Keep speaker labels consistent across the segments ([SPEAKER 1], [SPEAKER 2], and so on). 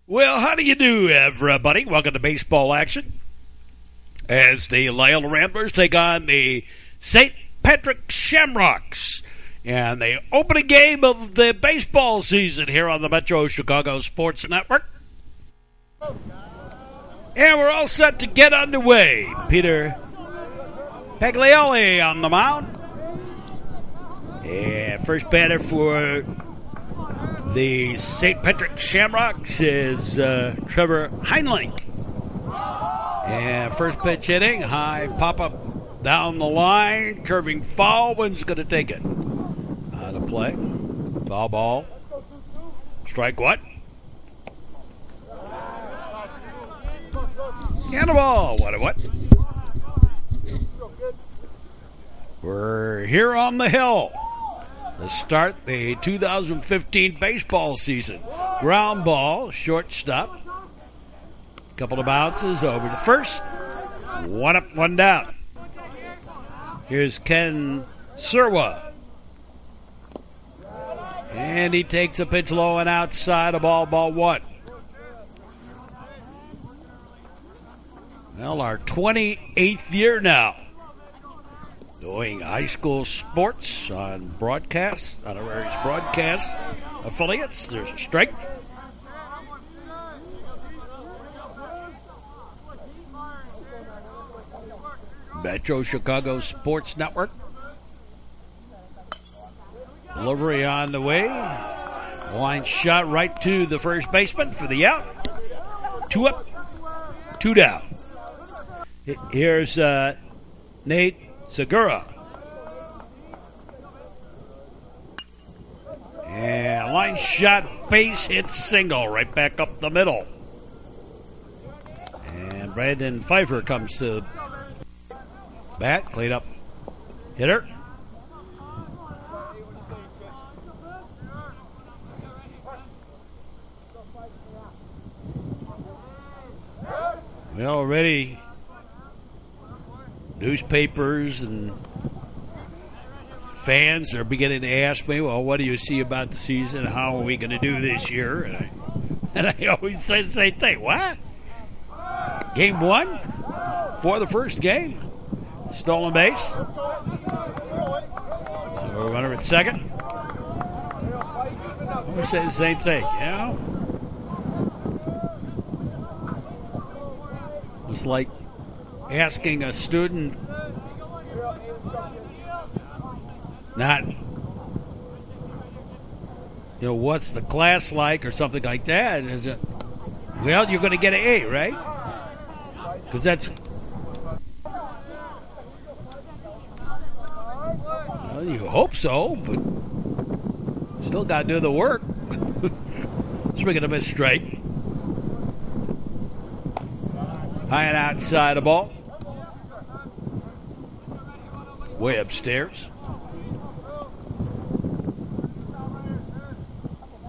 [SPEAKER 1] Well, how do you do, everybody? Welcome to baseball action as the Loyola Ramblers take on the St. Patrick Shamrocks and the opening game of the baseball season here on the Metro Chicago Sports Network. And we're all set to get underway. Peter Paglioli on the mound. And first batter for the St. Patrick Shamrocks is Trevor Heinlein. And first pitch hitting, high pop-up down the line, curving foul. One's going to take it. Out of play. Foul ball. Strike one. And a ball. What? We're here on the hill to start the 2015 baseball season. Ground ball, shortstop. Couple of bounces over to first. One up, one down. Here's Ken Sirwa. And he takes a pitch low and outside, a ball one. Well, our 28th year now doing high school sports on broadcast, on our various broadcast affiliates. There's a strike. Metro Chicago Sports Network. Delivery on the way. Line shot right to the first baseman for the out. Two up, two down. Here's Nate Segura. And line shot, base hit single right back up the middle. And Brandon Pfeiffer comes to bat, clean up hitter. Well, already newspapers and fans are beginning to ask me, well, what do you see about the season? How are we going to do this year? And I always say the same thing. What? Game one? For the first game? Stolen base. So runner at second. I always say the same thing, you know? It's like asking a student not, what's the class like or something like that. Is it, well, you're going to get an A, right? Because that's, well, you hope so, but still got to do the work. Swinging a miss strike. High and outside the ball. Way upstairs.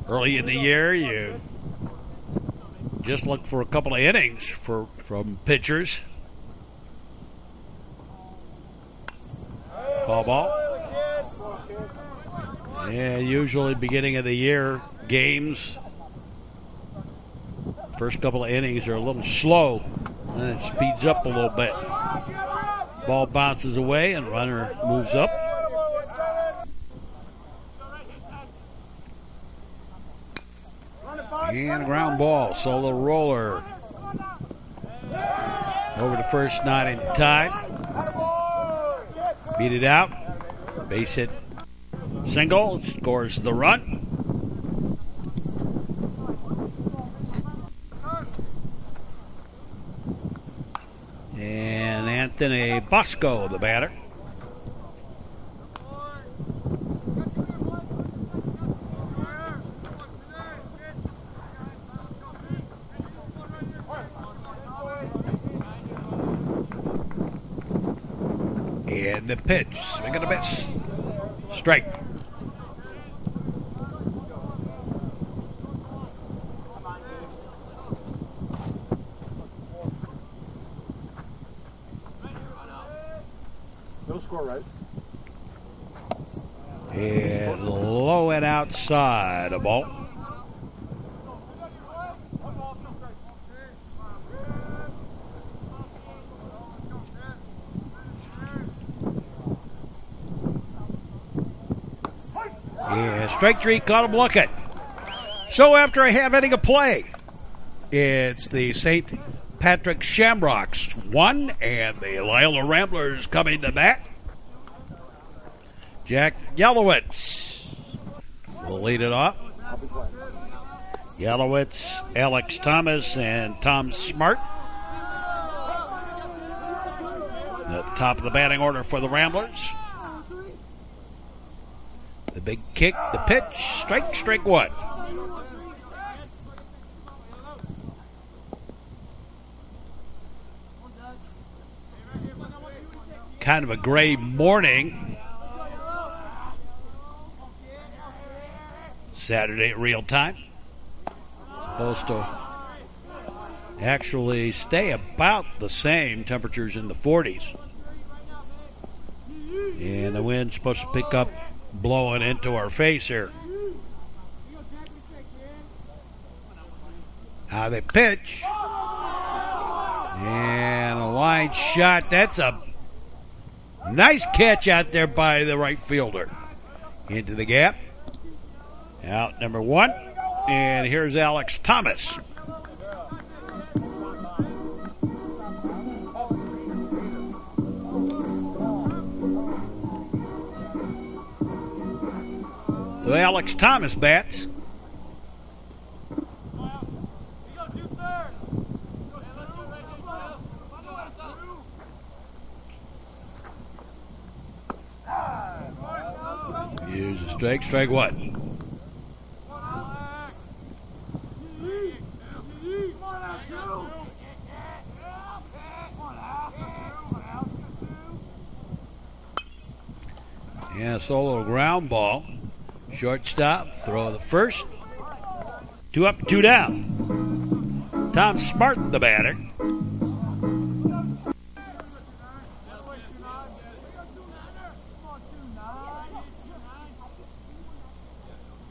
[SPEAKER 1] Early in the year, you just look for a couple of innings from pitchers. Foul ball. Yeah, usually beginning of the year games, first couple of innings are a little slow. And it speeds up a little bit. Ball bounces away and runner moves up. And a ground ball. Solo roller. Over to first, not in time. Beat it out. Base hit single. Scores the run. And Anthony Bosco, the batter. And the pitch. Swing and a miss. Strike.
[SPEAKER 2] No score, right?
[SPEAKER 1] And low and outside a ball. And strike three caught him looking. So after a half inning of play, it's the St. Patrick Shamrocks 1 and the Loyola Ramblers coming to bat. Jack Yellowitz will lead it off. Yellowitz, Alex Thomas, and Tom Smart. At the top of the batting order for the Ramblers. The big kick, the pitch, strike one. Kind of a gray morning. Saturday at real time. Supposed to actually stay about the same. Temperatures in the 40s. And the wind's supposed to pick up, blowing into our face here. Now they pitch. And a line shot. That's a nice catch out there by the right fielder. Into the gap. Out number one. And here's Alex Thomas. So Alex Thomas bats. Here's a strike one. Yeah, solo ground ball. Shortstop, throw the first. 2 up, 2 down. Tom Smart, the batter.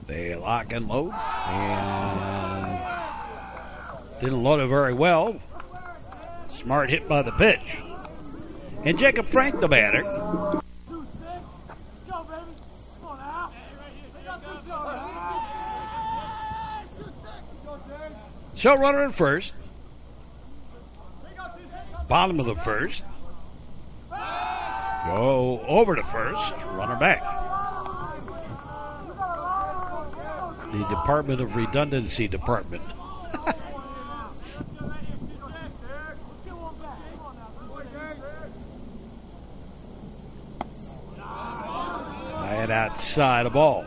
[SPEAKER 1] They lock and load. And didn't load it very well. Smart hit by the pitch. And Jacob Frank, the batter. So runner at first. Bottom of the first. Go over to first. Runner back. The Department of Redundancy Department. And outside a ball.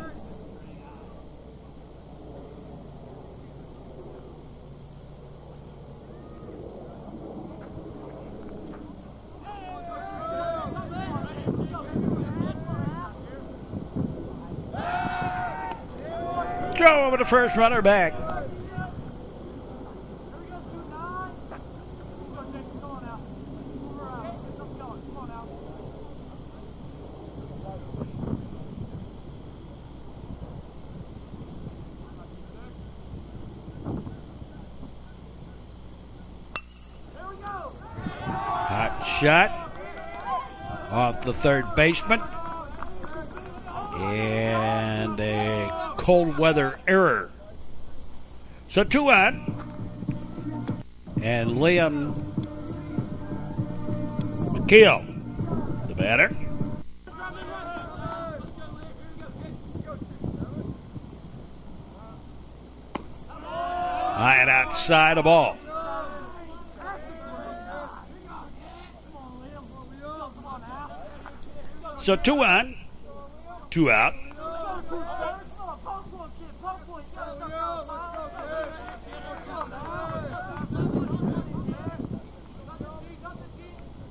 [SPEAKER 1] Throw over the first, runner back. Hot shot off the third baseman. And a cold weather error. So 2 on. And Liam McKeel, the batter. High and outside a ball. So 2 on, 2 out.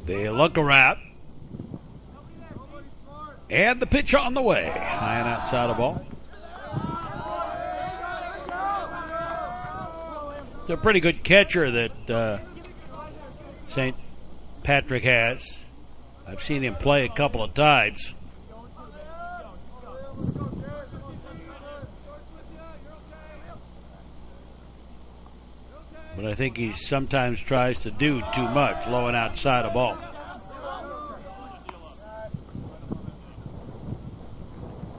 [SPEAKER 1] They look around. And the pitch on the way. High and outside the ball. It's a pretty good catcher that St. Patrick has. I've seen him play a couple of times. But I think he sometimes tries to do too much, low and outside a ball.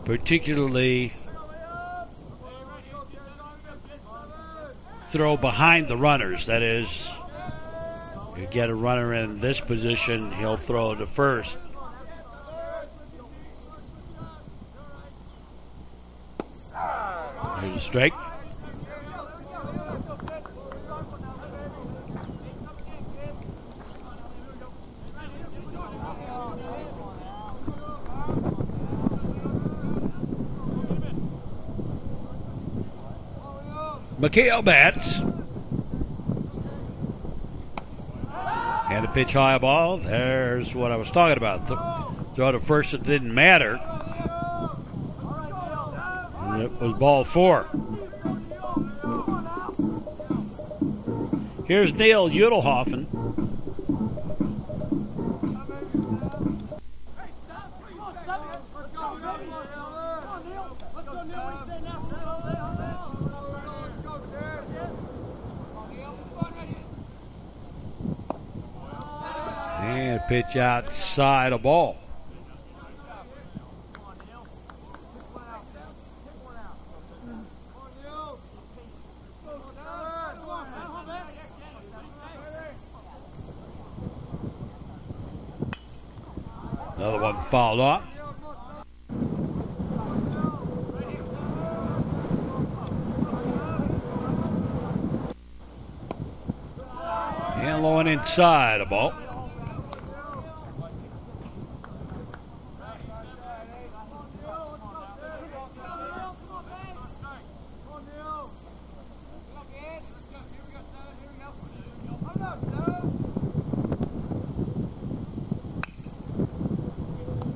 [SPEAKER 1] Particularly throw behind the runners. That is, you get a runner in this position, he'll throw to first. Here's a strike. McHale bats. And the pitch high ball. There's what I was talking about. Throw to first, it didn't matter. And it was ball 4. Here's Neil Udelhoffen. And pitch outside a ball. Another one fouled off. And low and inside a ball.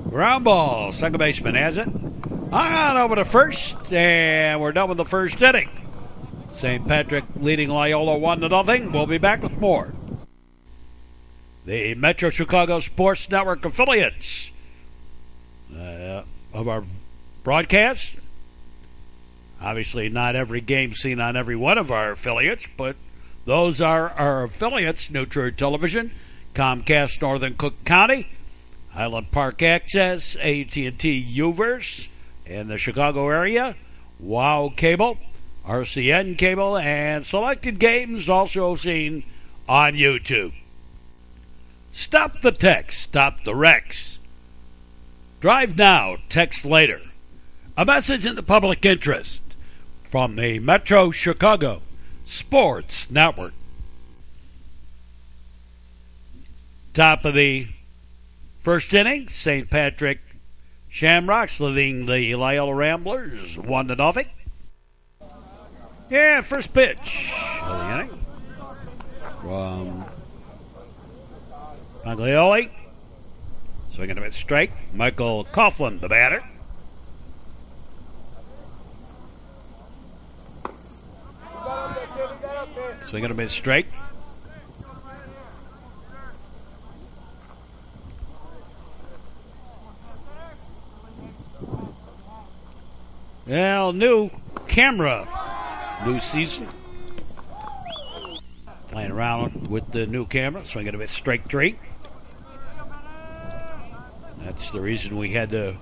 [SPEAKER 1] Ground ball. Second baseman has it. On over to first, and we're done with the first inning. St. Patrick leading Loyola 1-0. We'll be back with more. The Metro Chicago Sports Network affiliates of our broadcast. Obviously, not every game seen on every one of our affiliates, but those are our affiliates: New True Television, Comcast Northern Cook County, Highland Park Access, AT&T Uverse in the Chicago area, WOW Cable, RCN Cable, and selected games also seen on YouTube. Stop the text, stop the wrecks. Drive now, text later. A message in the public interest from the Metro Chicago Sports Network. Top of the first inning, St. Patrick Shamrocks leading the Loyola Ramblers 1-0. Yeah, first pitch of the inning from Paglioli. Swinging a bit straight. Michael Coughlin, the batter. Swinging a bit straight. Well, new camera, new season. Playing around with the new camera, swinging a bit straight 3. That's the reason we had to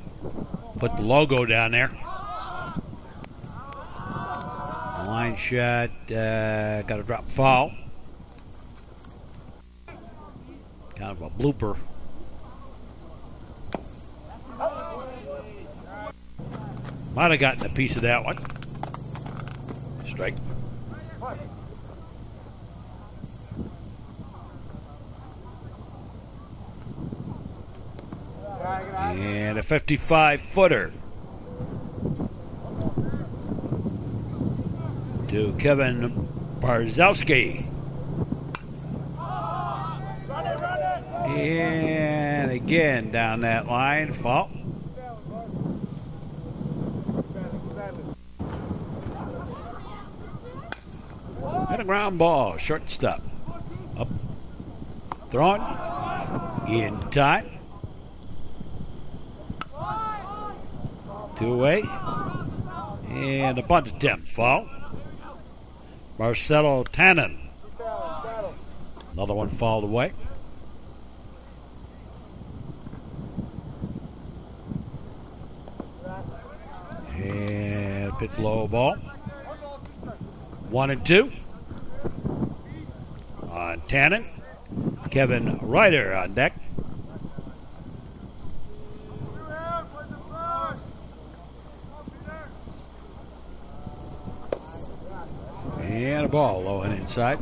[SPEAKER 1] put the logo down there. Line shot, got a drop foul. Kind of a blooper. Might have gotten a piece of that one. Strike. And a 55-footer to Kevin Barzowski. And again down that line, foul. And a ground ball, shortstop. Up, thrown, in time. 2 away. And a bunt attempt, foul. Marcelo Tannen. Another one fouled away. And pitch low ball. 1-2. On Tannen, Kevin Ryder on deck. And a ball low and inside.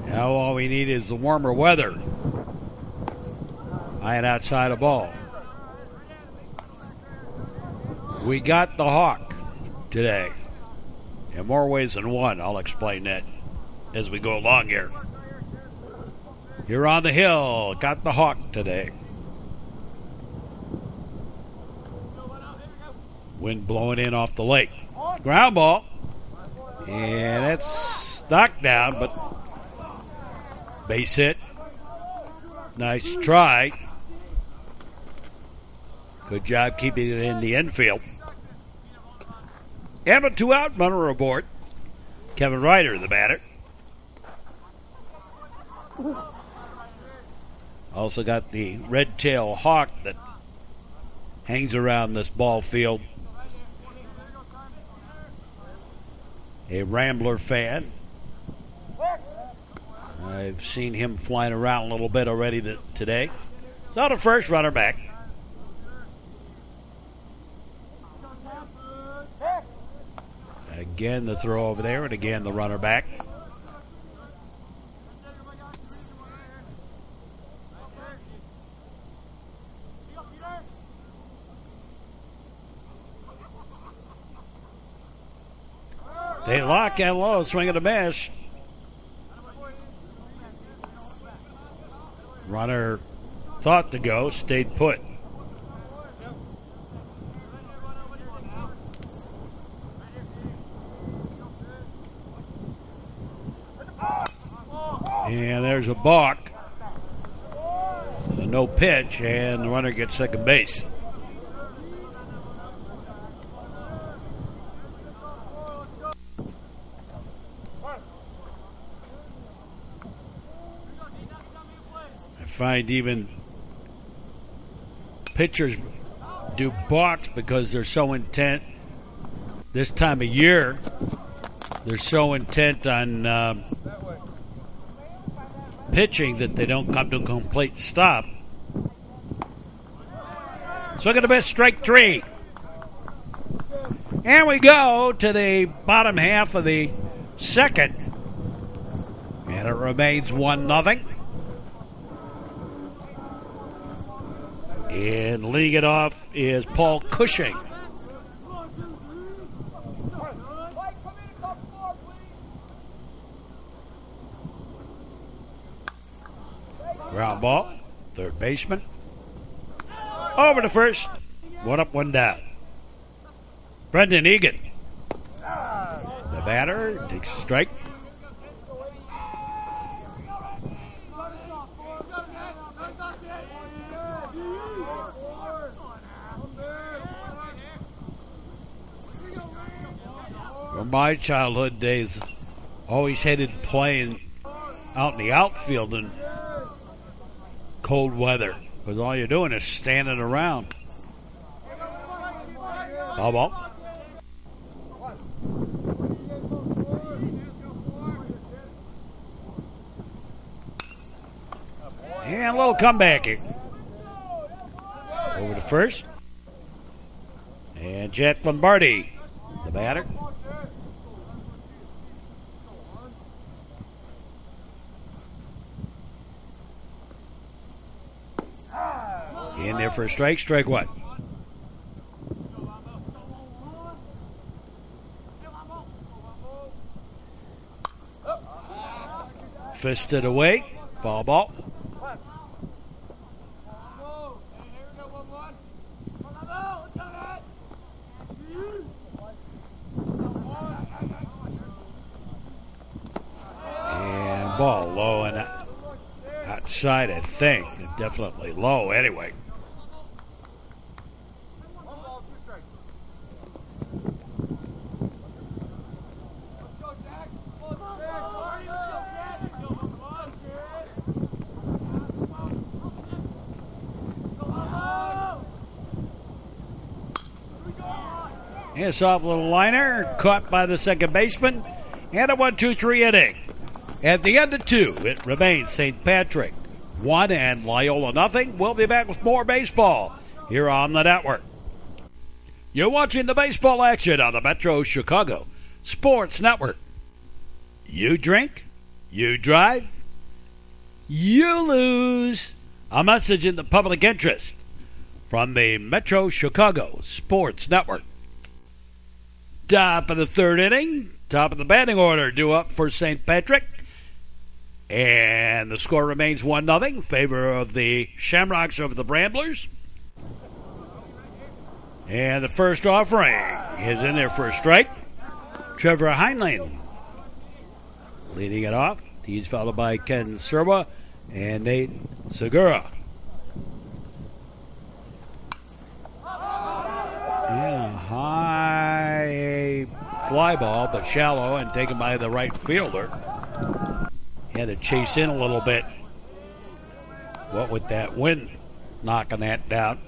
[SPEAKER 1] Now all we need is the warmer weather. High and outside a ball. We got the hawk today. In more ways than one. I'll explain that as we go along here. You're on the hill. Got the hawk today. Wind blowing in off the lake. Ground ball. And it's knocked down, but base hit. Nice try. Good job keeping it in the infield. And a 2-out, runner aboard. Kevin Ryder, the batter. Also got the red-tailed hawk that hangs around this ball field. A Rambler fan. I've seen him flying around a little bit already today. So the first runner back. Again the throw over there, and again the runner back. They lock and low, swing and a miss. Runner thought to go, stayed put. And there's a balk. So no pitch, and the runner gets second base. I find even pitchers do balks because they're so intent. This time of year, they're so intent on pitching that they don't come to a complete stop. Swing at the best, strike three. And we go to the bottom half of the second. And it remains 1-0. And leading it off is Paul Cushing. Ground ball, third baseman. Over to first. 1 up, 1 down. Brendan Egan, the batter, takes a strike. From my childhood days, always hated playing out in the outfield in cold weather, because all you're doing is standing around. Foul ball. And a little comeback here. Over to first. And Jack Lombardi, the batter. In there for a strike. Strike one. Fisted away. Foul ball. And ball low and outside, I think. Definitely low anyway. And a soft little liner caught by the second baseman. And a 1-2-3 inning. At the end of 2, it remains St. Patrick 1 and Loyola nothing. We'll be back with more baseball here on the network. You're watching the baseball action on the Metro Chicago Sports Network. You drink, you drive, you lose. A message in the public interest from the Metro Chicago Sports Network. Top of the third inning, top of the batting order due up for St. Patrick. And the score remains 1-0 in favor of the Shamrocks over the Ramblers. And the first offering is in there for a strike. Trevor Heinlein leading it off. He's followed by Ken Serwa and Nate Segura. And a high fly ball, but shallow and taken by the right fielder. He had to chase in a little bit. What with that wind knocking that down.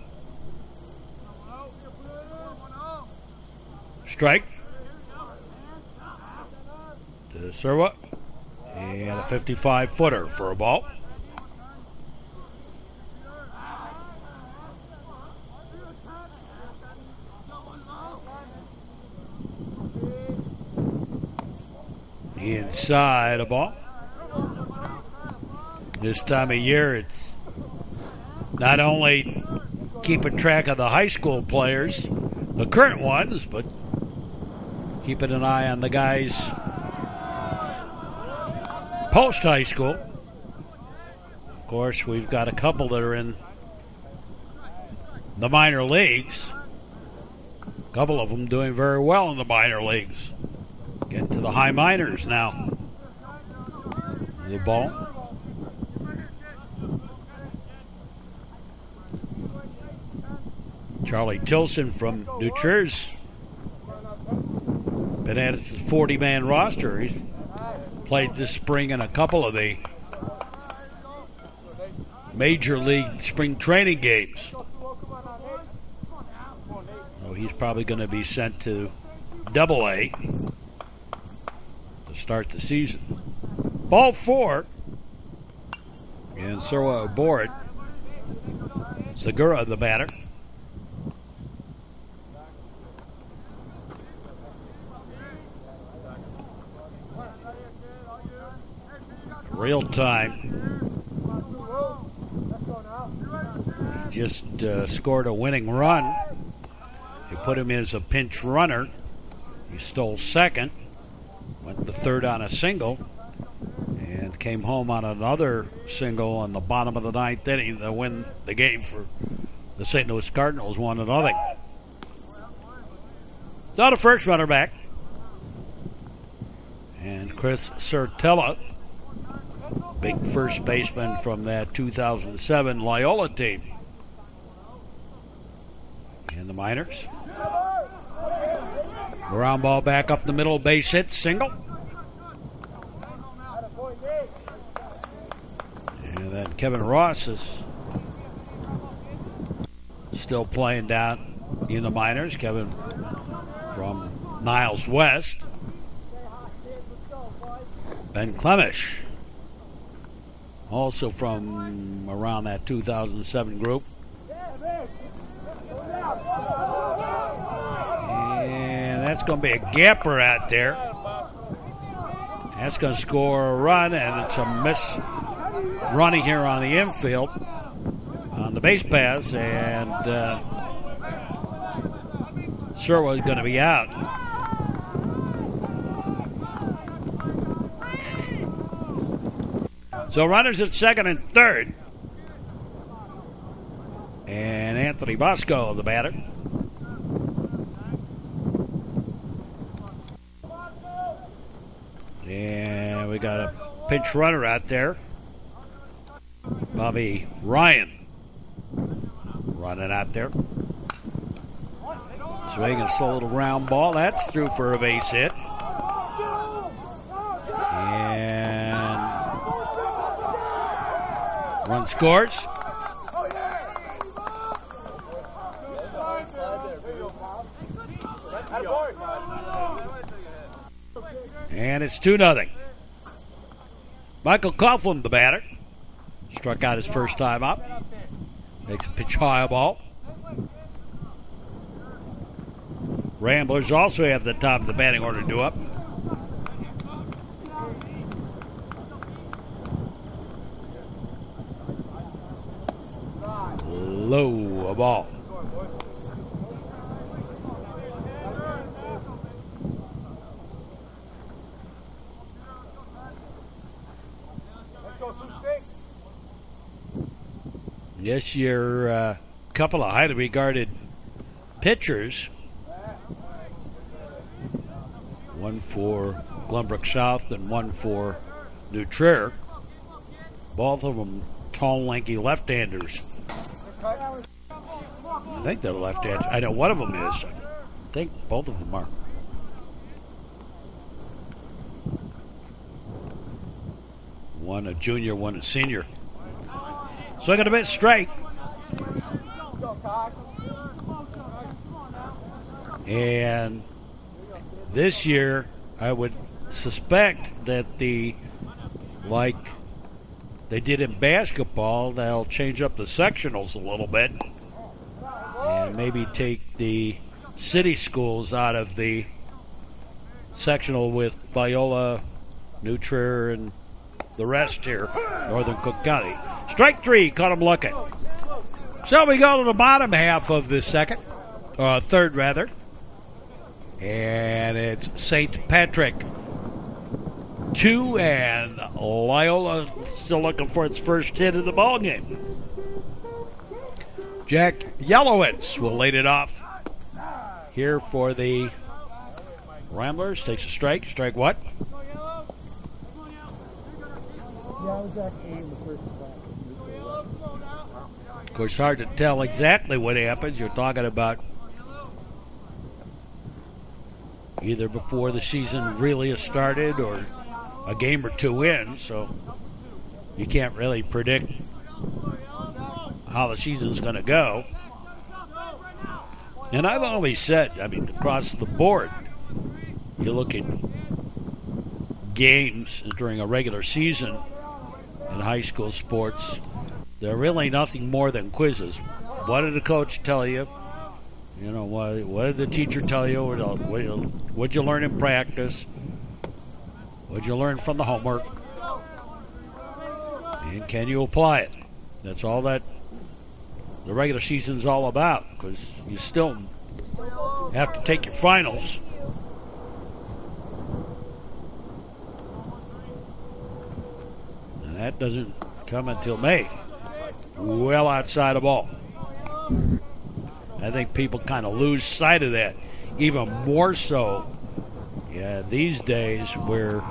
[SPEAKER 1] Strike to Serwa. And a 55-footer for a ball. Inside a ball. This time of year, it's not only keeping track of the high school players, the current ones, but keeping an eye on the guys post-high school. Of course, we've got a couple that are in the minor leagues. A couple of them doing very well in the minor leagues. Getting to the high minors now. The ball. Charlie Tilson from New Jersey. Been added to the 40-man roster. He's played this spring in a couple of the major league spring training games. So he's probably going to be sent to Double-A to start the season. Ball 4. And Serwa aboard. Segura the batter. Real time. He just scored a winning run. They put him in as a pinch runner. He stole second, went to third on a single, and came home on another single on the bottom of the ninth inning to win the game for the St. Louis Cardinals 1-0. So the first runner back. And Chris Sertella, big first baseman from that 2007 Loyola team. And the minors. Ground ball back up the middle, base hit, single. And then Kevin Ross is still playing down in the minors. Kevin from Niles West. Ben Clemish, also from around that 2007 group. And that's going to be a gapper out there. That's going to score a run, and it's a miss running here on the infield on the base pass, and Serwa is going to be out. So runners at second and third. And Anthony Bosco, the batter. And we got a pinch runner out there. Bobby Ryan running out there. Swinging a slow little round ball. That's through for a base hit. And run scores. And it's 2-0. Michael Coughlin, the batter, struck out his first time up. Makes a pitch high ball. Ramblers also have the top of the batting order due up. Low a ball. This year, a couple of highly regarded pitchers. One for Glenbrook South and one for New Trier. Both of them tall, lanky left-handers. I think they're left-handers. I know one of them is. I think both of them are. One a junior, one a senior. So I got a bit straight. And this year, I would suspect that like they did in basketball, they'll change up the sectionals a little bit and maybe take the city schools out of the sectional with Loyola, New Trier, and the rest here, Northern Cook County. Strike three, caught him looking. So we go to the bottom half of the third rather. And it's St. Patrick 2, and Loyola still looking for its first hit of the ball game. Jack Yellowitz will lead it off here for the Ramblers. Takes a strike. Strike what? Of course, hard to tell exactly what happens. You're talking about either before the season really has started or a game or two in, so you can't really predict how the season's going to go. And I've always said, across the board, you look at games during a regular season in high school sports, they're really nothing more than quizzes. What did the coach tell you? You know, what did the teacher tell you? What'd you learn in practice? What'd you learn from the homework? And can you apply it? That's all that the regular season's all about, because you still have to take your finals. And that doesn't come until May. Well outside the ball. I think people kind of lose sight of that, even more so these days where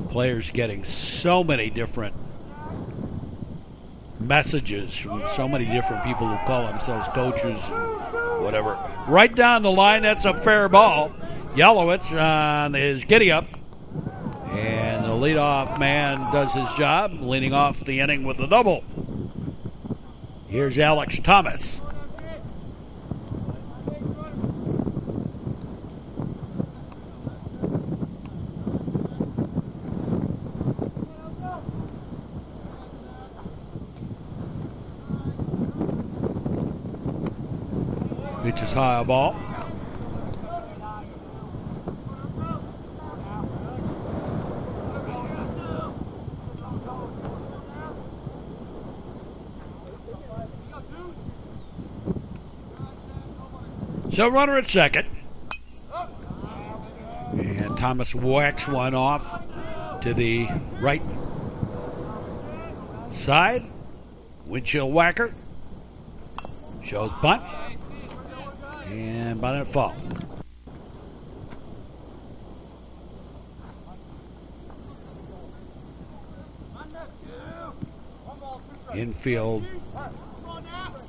[SPEAKER 1] players getting so many different messages from so many different people who call themselves coaches and whatever. Right down the line, that's a fair ball. Yellowitz on his giddy-up. And the leadoff man does his job, leading off the inning with the double. Here's Alex Thomas. Pitches high a ball. So runner at second. And Thomas whacks one off to the right side. Windshield whacker. Shows bunt. And bunt and fall. Infield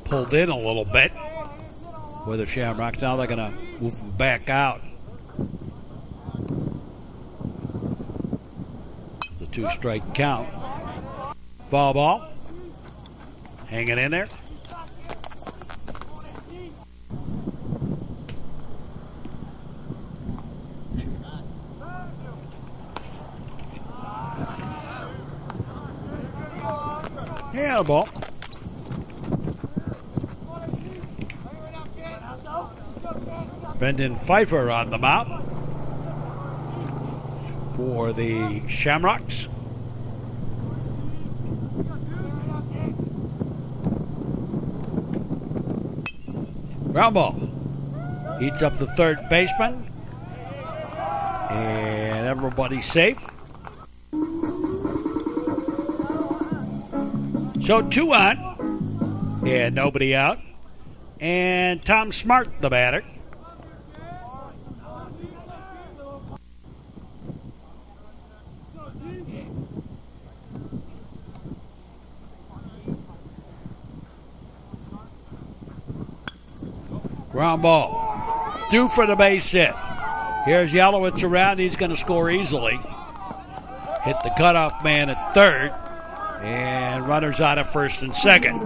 [SPEAKER 1] pulled in a little bit with the Shamrocks. Now they're going to move them back out. The 2-strike count. Foul ball. Hanging in there. Yeah, the ball. Brendan Pfeiffer on the mound for the Shamrocks. Ground ball. Heats up the third baseman. And everybody's safe. So 2 on. And nobody out. And Tom Smart, the batter. Ground ball. Due for the base hit. Here's Yelowitz around. He's going to score easily. Hit the cutoff man at third. And runners out at first and second.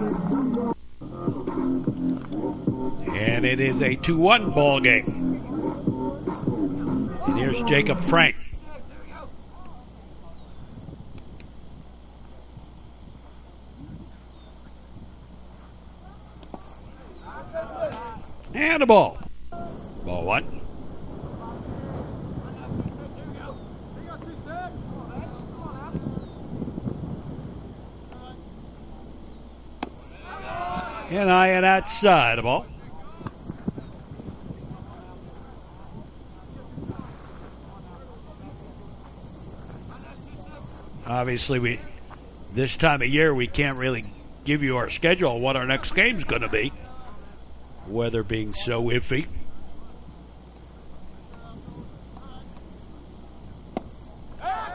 [SPEAKER 1] And it is a 2-1 ball game. And here's Jacob Frank. And a ball. Ball 1. And I am outside the ball. Obviously, this time of year we can't really give you our schedule on what our next game's going to be. Weather being so iffy.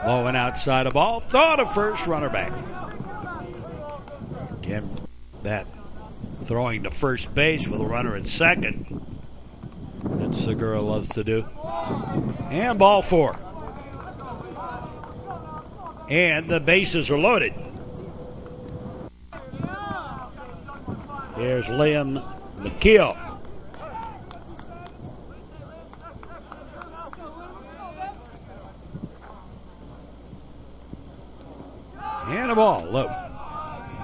[SPEAKER 1] Low and outside the ball. Throw to first, runner back. Again, that throwing to first base with a runner at second. That Segura loves to do. And ball 4. And the bases are loaded. Here's Liam McKeel. And a ball low.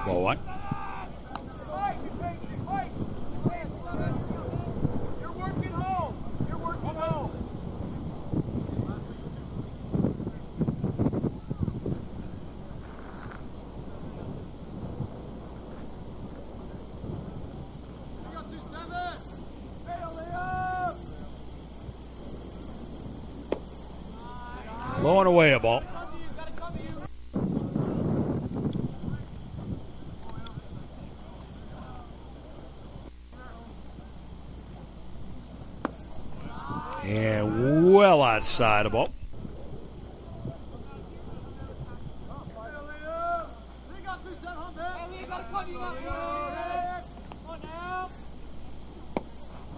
[SPEAKER 1] Ball 1. Low and away a ball. And well outside the ball.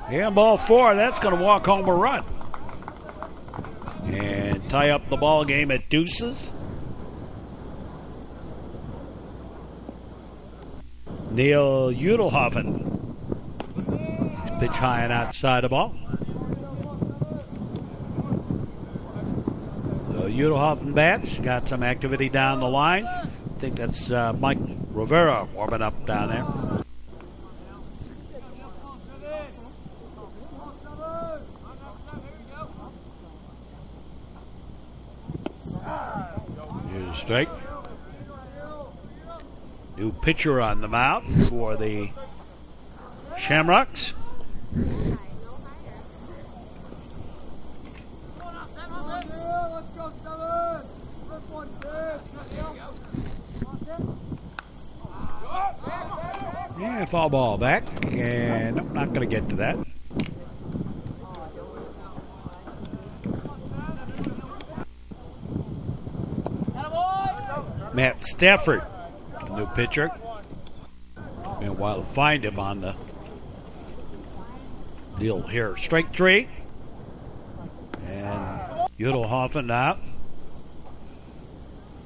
[SPEAKER 1] And ball 4, that's going to walk home a run. And tie up the ball game at deuces. Neil Udelhoffen. Pitch high and outside the ball. So Udelhoffen bats. Got some activity down the line. I think that's Mike Rivera warming up down there. Here's a strike. New pitcher on the mound for the Shamrocks. Yeah, foul ball back, and I'm not going to get to that. Matt Stafford, the new pitcher. Been a while to find him on the deal here. Strike 3. And Udelhoffen out.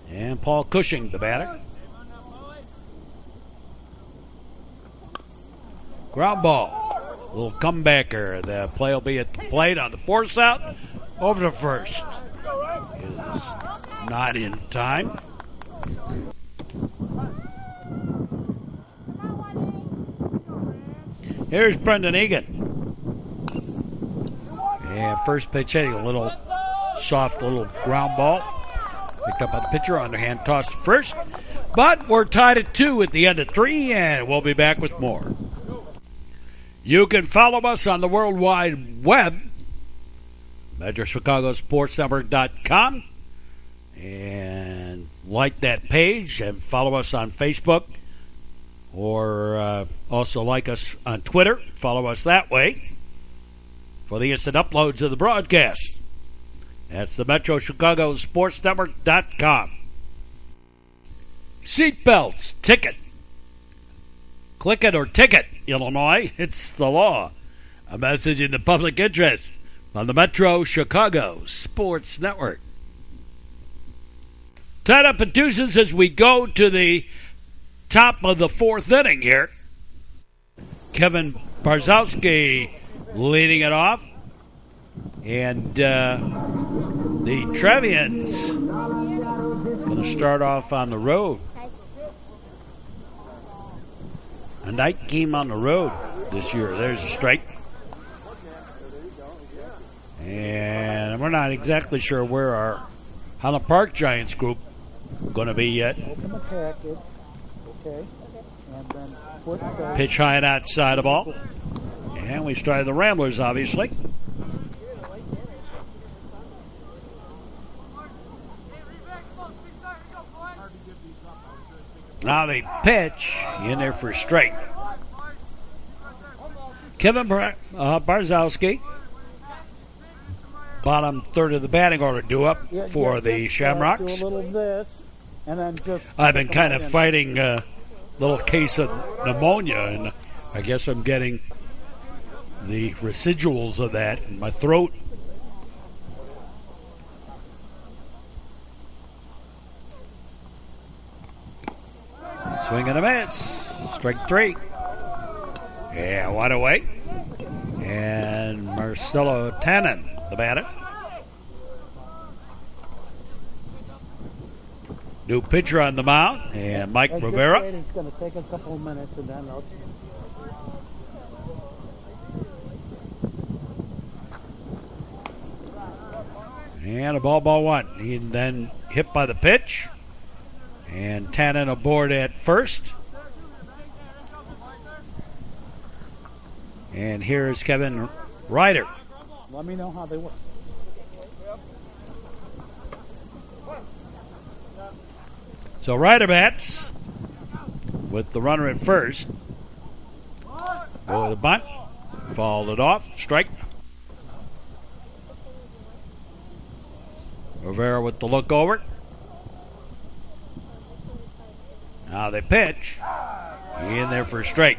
[SPEAKER 1] And Paul Cushing, the batter. Ground ball. Little comebacker. The play will be at the plate on the force out. Over to first is not in time. Here's Brendan Egan. And first pitch hitting, a little soft little ground ball. Picked up by the pitcher, underhand toss to first. But we're tied at 2 at the end of 3, and we'll be back with more. You can follow us on the World Wide Web, MetroChicagoSportsNetwork.com, and like that page and follow us on Facebook, or also like us on Twitter. Follow us that way for the instant uploads of the broadcast. That's the MetroChicagoSportsNetwork.com. SEATBELTS, ticket. Click it or ticket, Illinois. It's the law. A message in the public interest on the Metro Chicago Sports Network. Tied up at deuces as we go to the top of the 4th inning here. Kevin Barzowski leading it off. And the Trevians going to start off on the road. A night game on the road this year. There's a strike. And we're not exactly sure where our Highland Park Giants group going to be yet. Pitch high and outside the ball. And we started the Ramblers, obviously. Now they pitch in there for a strike. Kevin Barzowski, bottom third of the batting order due up for the Shamrocks. I've been kind of fighting a little case of pneumonia, and I guess I'm getting the residuals of that in my throat. Swing and a miss. Strike 3. Yeah, one away. And Marcelo Tannen, the batter. New pitcher on the mound, and Mike Rivera.
[SPEAKER 2] It's going to take a couple of minutes, and then I'll...
[SPEAKER 1] And a ball 1. He then hit by the pitch. And Tannen aboard at first. And here is Kevin Ryder.
[SPEAKER 2] Let me know how they work.
[SPEAKER 1] So Ryder bats with the runner at first. Go with a bunt. Fouled it off. Strike. Rivera with the look over. Now they pitch. In there for a strike.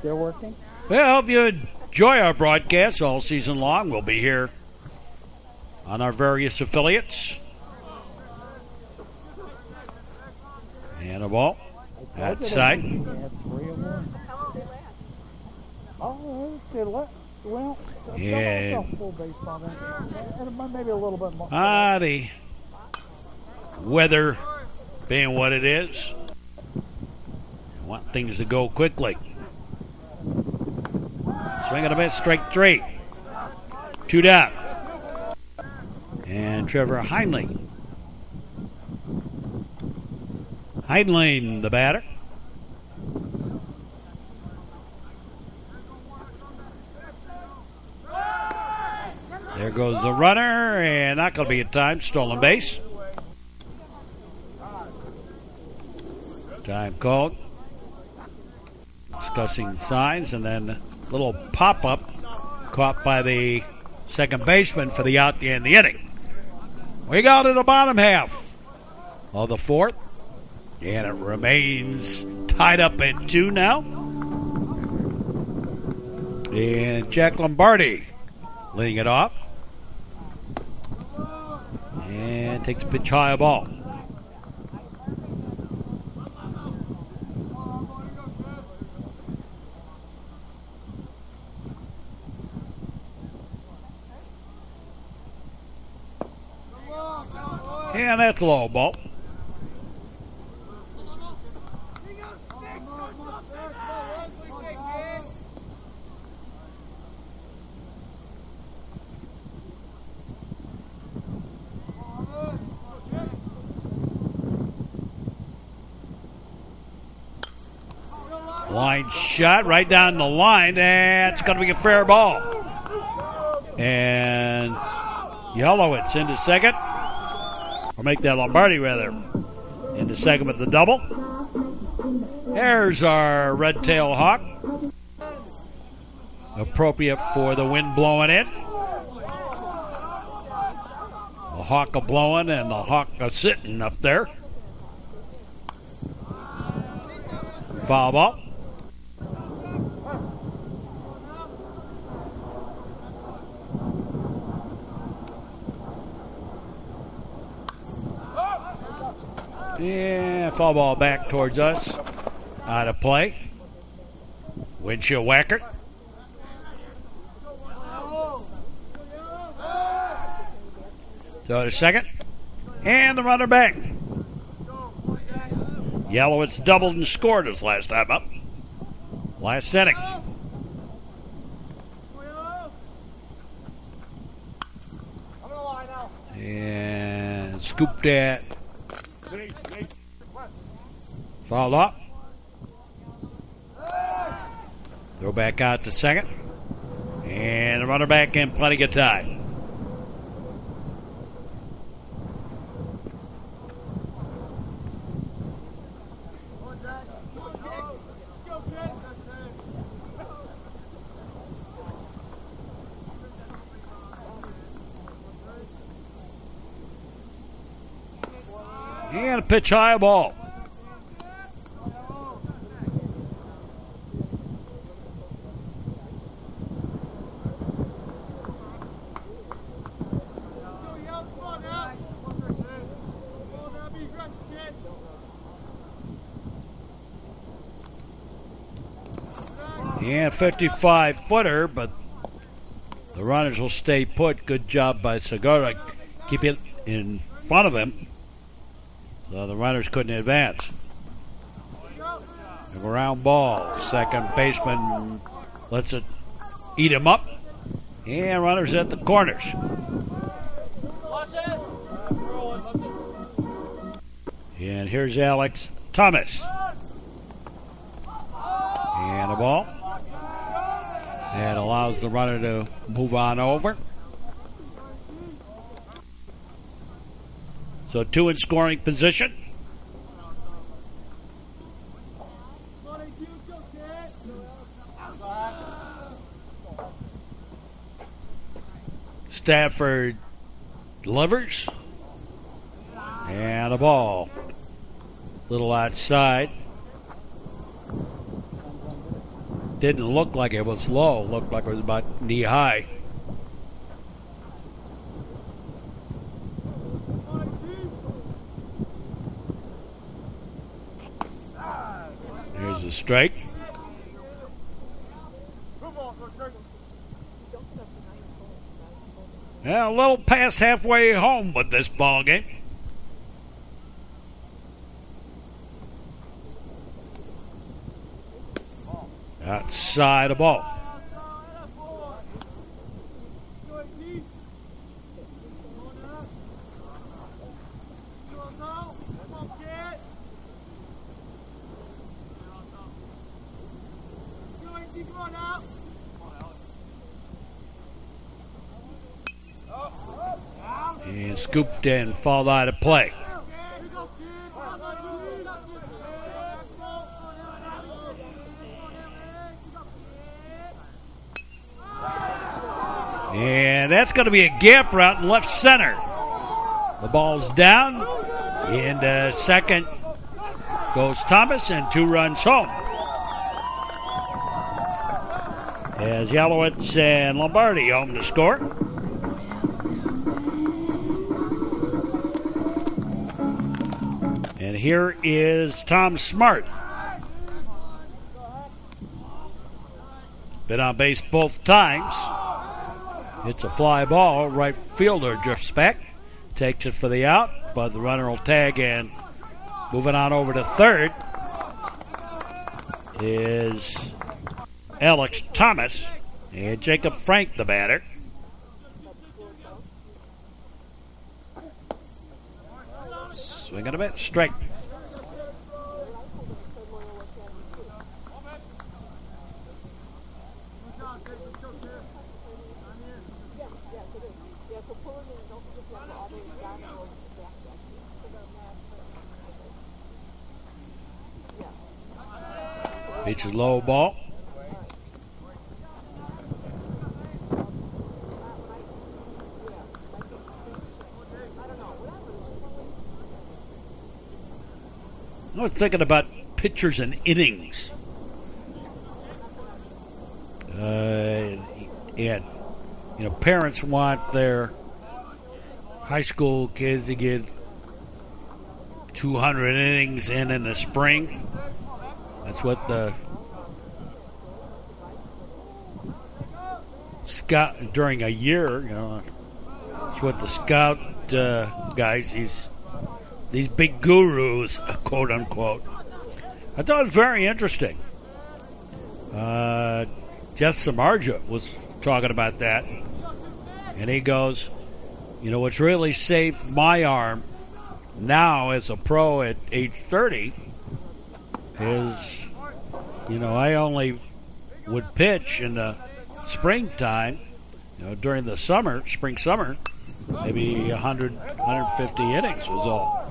[SPEAKER 2] They're working?
[SPEAKER 1] Well, I hope you enjoy our broadcast all season long. We'll be here on our various affiliates. And a ball. Outside.
[SPEAKER 2] Oh, well,
[SPEAKER 1] Yeah.
[SPEAKER 2] full baseball then. And maybe a little bit more.
[SPEAKER 1] The weather being what it is. I want things to go quickly. Swing and a miss, strike 3. 2 down. And Trevor Heinlein. Heinlein, the batter. There goes the runner, and not going to be in time. Stolen base. Time called. Discussing signs, and then a little pop-up caught by the second baseman for the out the end of the inning. We go to the bottom half of the 4th, and it remains tied up at 2 now. And Jack Lombardi leading it off. And takes a pitch high ball. And that's a low ball. Line shot right down the line. That's going to be a fair ball. And Yellowitz into second. Or make that Lombardi, rather. Into second with the double. There's our red tail hawk. Appropriate for the wind blowing in. The hawk a blowing and the hawk a sitting up there. Foul ball. Yeah, foul ball back towards us. Out of play. Windshield whacker. Throw to second. And the runner back. Yellowitz doubled and scored his last time up. Last inning. And scooped that. Fouled off. Throw back out to second. And the runner back in, plenty of time. And a pitch high ball. And 55-footer, but the runners will stay put. Good job by Segura. Keep it in front of him so the runners couldn't advance. A ground ball. Second baseman lets it eat him up. And runners at the corners. And here's Alex Thomas. And a ball. That allows the runner to move on over. So two in scoring position. Stafford delivers. And a ball. Little outside. Didn't look like it was low. Looked like it was about knee high. Here's a strike. Yeah, a little past halfway home with this ball game. Outside the ball. And scooped and fouled out of play. And that's going to be a gap route in left center. The ball's down. And second goes Thomas, and 2 runs home. As Yellowitz and Lombardi home to score. And here is Tom Smart. Been on base both times. It's a fly ball. Right fielder drifts back. Takes it for the out. but the runner will tag in. Moving on over to third is Alex Thomas and Jacob Frank, the batter. Swing and a bit, strike. Pitch is low ball. I was thinking about pitchers and innings. And, parents want their high school kids to get 200 innings in the spring. That's what the scout, during a year, that's what the scout guys, these big gurus, quote unquote. I thought it was very interesting. Jeff Samardzija was talking about that, and he goes, what's really saved my arm now as a pro at age 30 is, I only would pitch in the springtime, during the spring summer, maybe 100, 150 innings was all.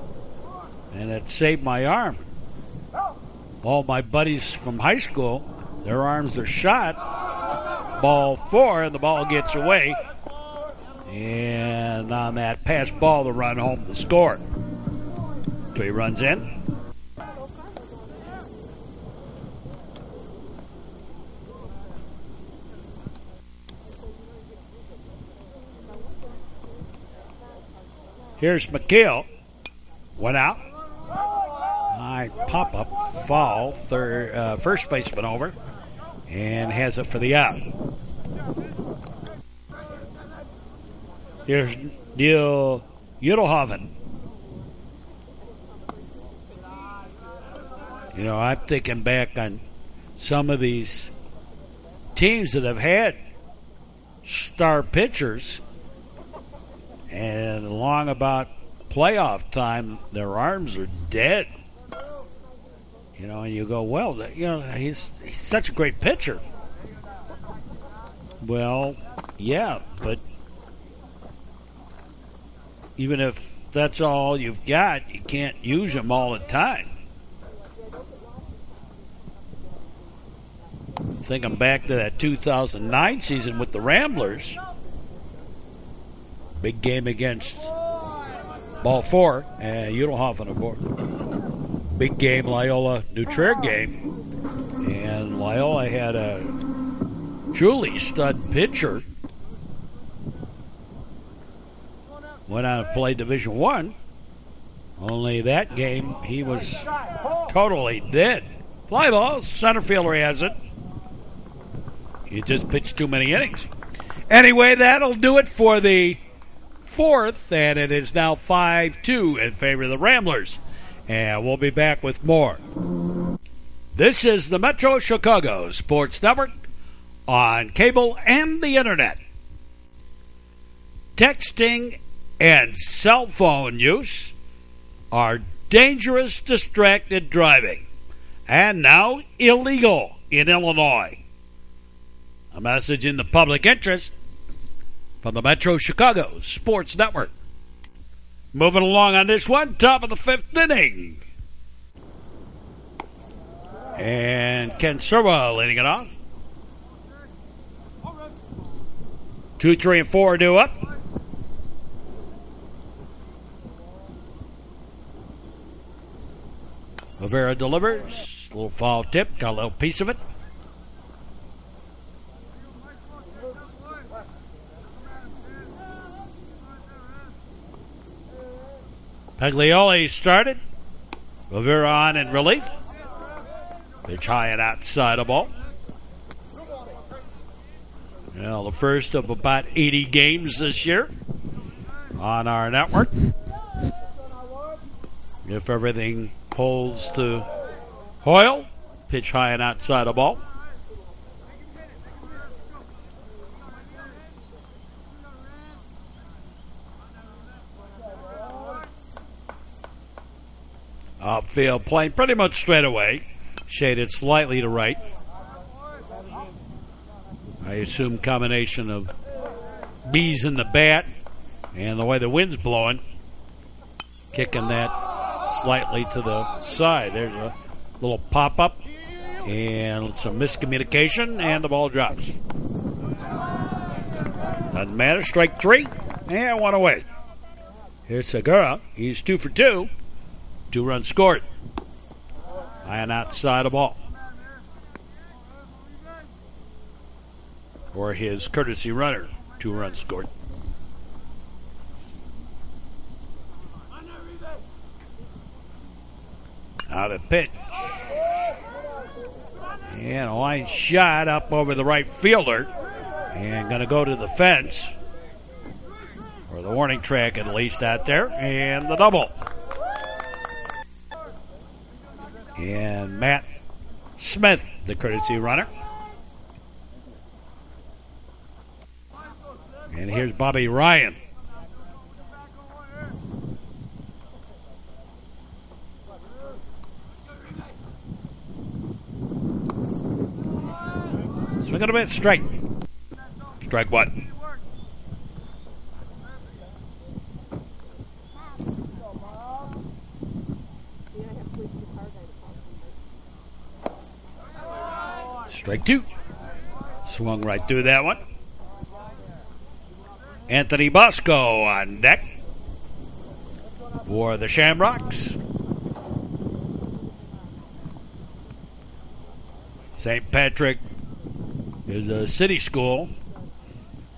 [SPEAKER 1] And it saved my arm. All my buddies from high school, their arms are shot, ball 4, and the ball gets away. And on that pass ball, the run home the score. So he runs in. Here's McKeel. Went out. High pop-up, foul, first baseman over, and has it for the out. Here's Neil Udelhoven. I'm thinking back on some of these teams that have had star pitchers, and along about playoff time, their arms are dead. And you go, well, he's such a great pitcher. Well, yeah, but even if that's all you've got, you can't use them all the time. Thinking back to that 2009 season with the Ramblers, big game against ball 4, and Udelhoven aboard. Big game, Loyola New Trier game, and Loyola had a truly stud pitcher. Went on to play Division I. Only that game, he was totally dead. Fly ball, center fielder has it. He just pitched too many innings. Anyway, that'll do it for the 4th, and it is now 5-2 in favor of the Ramblers. And we'll be back with more. This is the Metro Chicago Sports Network on cable and the internet. Texting and cell phone use are dangerous, distracted driving, and now illegal in Illinois. A message in the public interest from the Metro Chicago Sports Network. Moving along on this one, top of the 5th inning. And Ken Serwa leading it off. 2, 3, and 4 due up. Rivera delivers. A little foul tip. Got a little piece of it. Paglioli started. Rivera on in relief. Pitch high and outside the ball. Well, the first of about 80 games this year on our network. If everything holds to Hoyle, pitch high and outside the ball. Outfield playing pretty much straight away. Shaded slightly to right. I assume combination of bees in the bat and the way the wind's blowing. Kicking that slightly to the side. There's a little pop-up and some miscommunication, and the ball drops. Doesn't matter. Strike three, and one away. Here's Segura. He's 2 for 2. 2 runs scored. High and outside the ball. For his courtesy runner. 2 runs scored. Now the pitch. And a line shot up over the right fielder. And going to go to the fence. Or the warning track at least out there. And the double. And Matt Smith, the courtesy runner. And here's Bobby Ryan. Swing it a bit, strike. Strike one. Strike two. Swung right through that one. Anthony Bosco on deck for the Shamrocks. St. Patrick is a city school,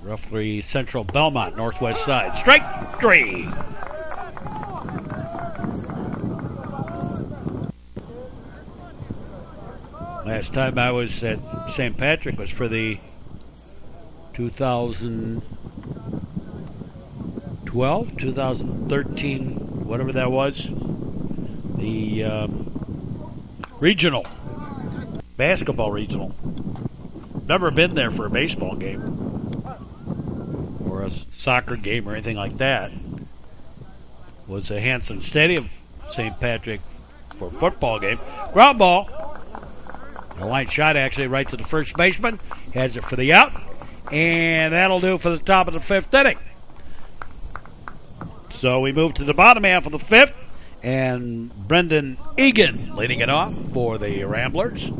[SPEAKER 1] roughly central Belmont, northwest side. Strike three. Last time I was at St. Patrick was for the 2012, 2013, whatever that was, the regional, basketball regional. Never been there for a baseball game or a soccer game or anything like that. Was a Hanson Stadium, St. Patrick, for a football game. Ground ball. A line shot actually right to the first baseman. Has it for the out. And that'll do for the top of the 5th inning. So we move to the bottom half of the 5th. And Brendan Egan leading it off for the Ramblers.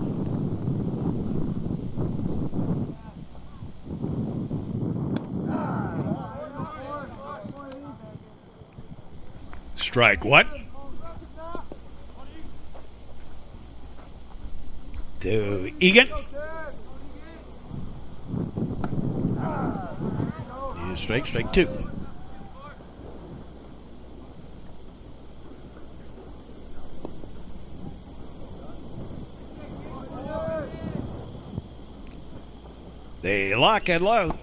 [SPEAKER 1] Strike one. To Egan. And strike two. They lock and load.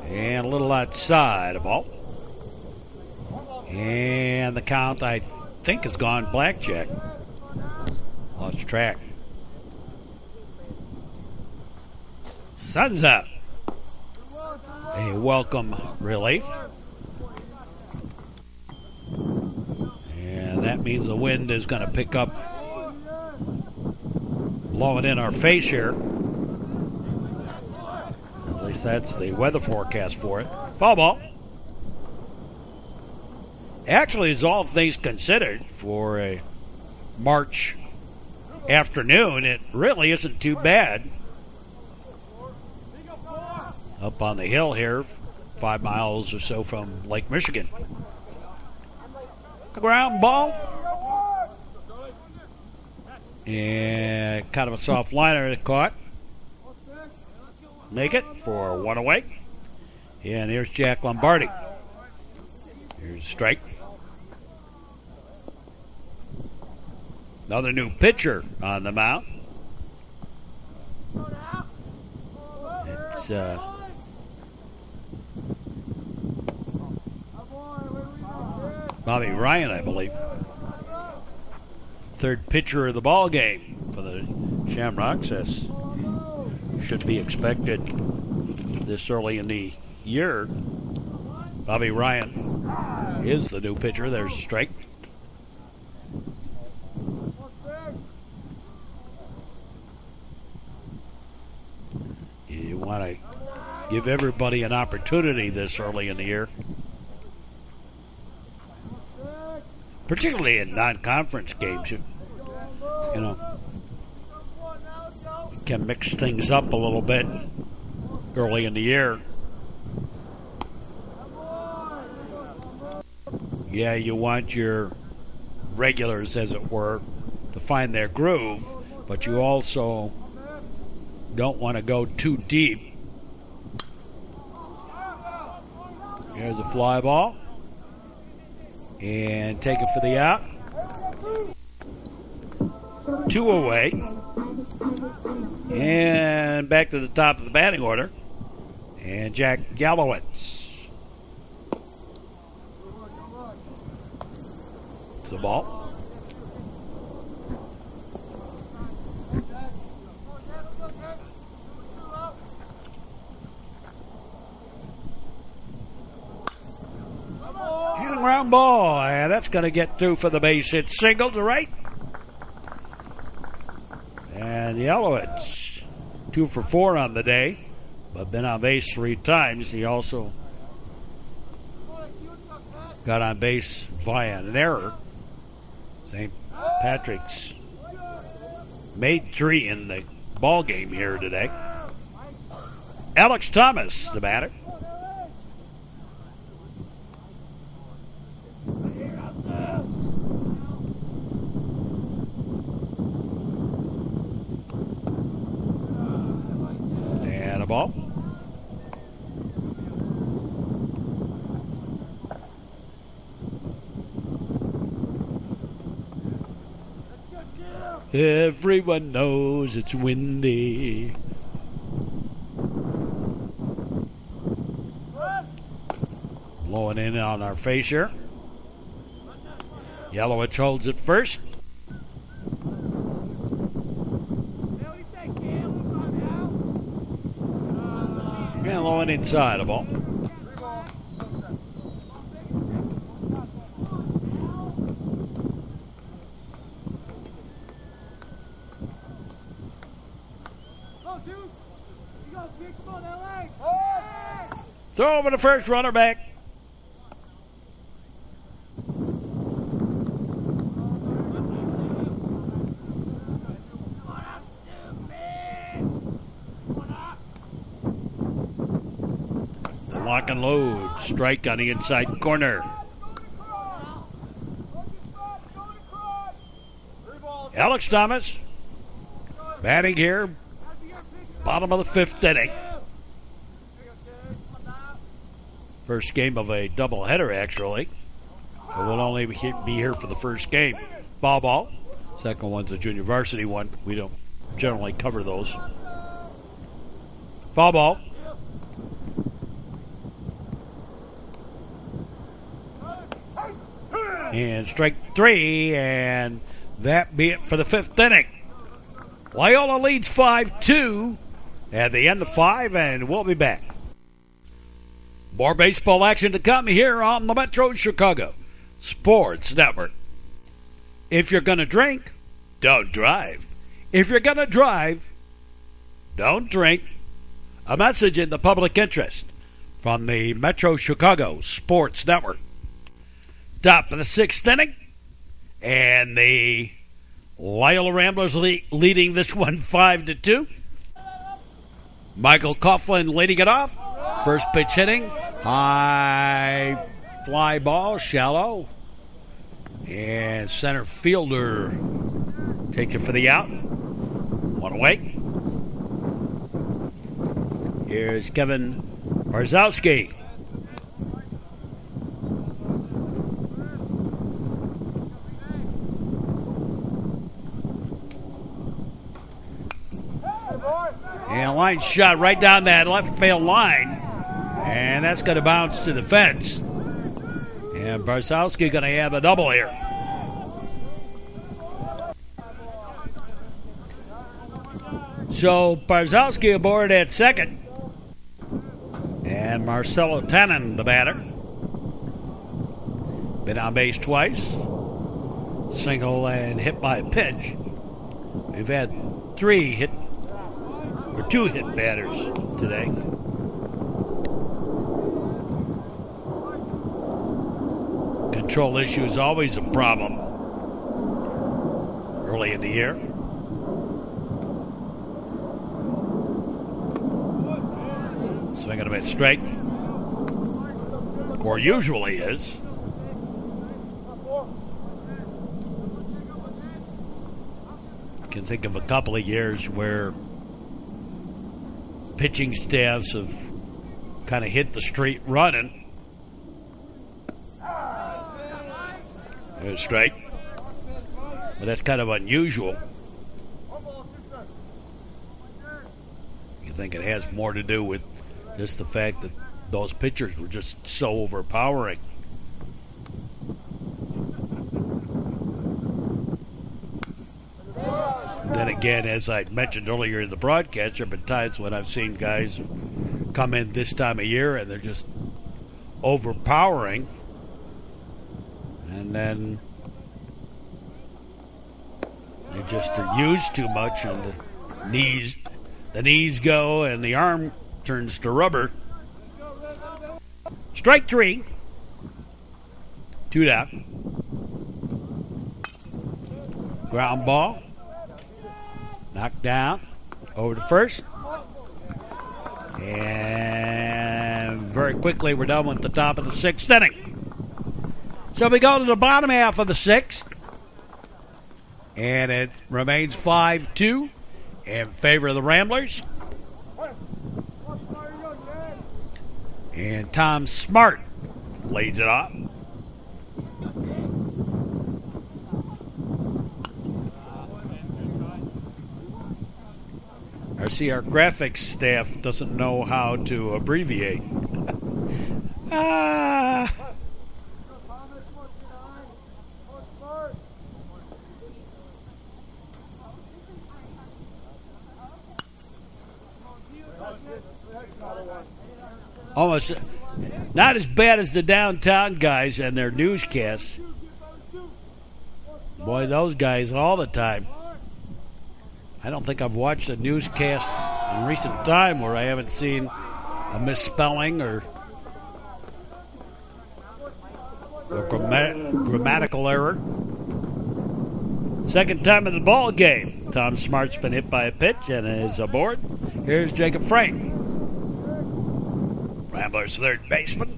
[SPEAKER 1] And a little outside the ball. And the count, I think, has gone blackjack. Lost track. Sun's up. A welcome relief. And that means the wind is going to pick up, blowing in our face here. At least that's the weather forecast for it. Foul ball. Actually, is all things considered for a March afternoon, it really isn't too bad. Up on the hill here, 5 miles or so from Lake Michigan. A ground ball. And kind of a soft liner that caught. Make it for one away. And here's Jack Lombardi. Here's a strike. Another new pitcher on the mound. It's Bobby Ryan, I believe. third pitcher of the ball game for the Shamrocks. As should be expected this early in the year. Bobby Ryan is the new pitcher. There's a strike. You want to give everybody an opportunity this early in the year, particularly in non-conference games. You know, you can mix things up a little bit early in the year. Yeah, you want your regulars, as it were, to find their groove, but you also don't want to go too deep. Here's a fly ball. And take it for the out. 2 away. And back to the top of the batting order. And Jack Gallowitz. The ball. And a ground ball, and that's going to get through for the base hit single to right. And Yelowitz, 2 for 4 on the day, but been on base 3 times. He also got on base via an error. St. Patrick's made 3 in the ball game here today. Alex Thomas, the batter. And a ball. Everyone knows it's windy. Blowing in on our face here. Yelowitz holds it first. And low and inside a ball. Throw over the first, runner back. The lock and load, strike on the inside corner. Alex Thomas batting here, bottom of the 5th inning. First game of a doubleheader, actually. But we'll only be here for the first game. Foul ball. Second one's a junior varsity one. We don't generally cover those. Foul ball. And strike 3, and that be it for the 5th inning. Loyola leads 5-2 at the end of 5, and we'll be back. More baseball action to come here on the Metro Chicago Sports Network. If you're going to drink, don't drive. If you're going to drive, don't drink. A message in the public interest from the Metro Chicago Sports Network. Top of the 6th inning, and the Loyola Ramblers leading this one 5-2. Michael Coughlin leading it off. First pitch hitting, high fly ball, shallow. And center fielder takes it for the out. 1 away. Here's Kevin Barzowski. And a line shot right down that left field line. And that's going to bounce to the fence. And Barzowski going to have a double here. So Barzowski aboard at second. And Marcelo Tannen, the batter. Been on base twice. Single and hit by a pitch. We've had two hit batters today. Control issue is always a problem early in the year. Swinging a bit straight, or usually is. Can think of a couple of years where pitching staffs have kind of hit the street running. It's straight, but that's kind of unusual. You think it has more to do with just the fact that those pitchers were just so overpowering. Then again, as I mentioned earlier in the broadcast, there have been times when I've seen guys come in this time of year and they're just overpowering. And then they just are used too much, and the knees go, and the arm turns to rubber. Strike three. 2 down. Ground ball. Knocked down. Over to first. And very quickly we're done with the top of the 6th inning. So we go to the bottom half of the 6th. And it remains 5-2 in favor of the Ramblers. And Tom Smart leads it off. I see our graphics staff doesn't know how to abbreviate. Almost not as bad as the downtown guys and their newscasts. Boy, those guys all the time. I don't think I've watched a newscast in recent time where I haven't seen a misspelling or grammatical error. Second time in the ball game. Tom Smart's been hit by a pitch and is aboard. Here's Jacob Frank. Ramblers third baseman.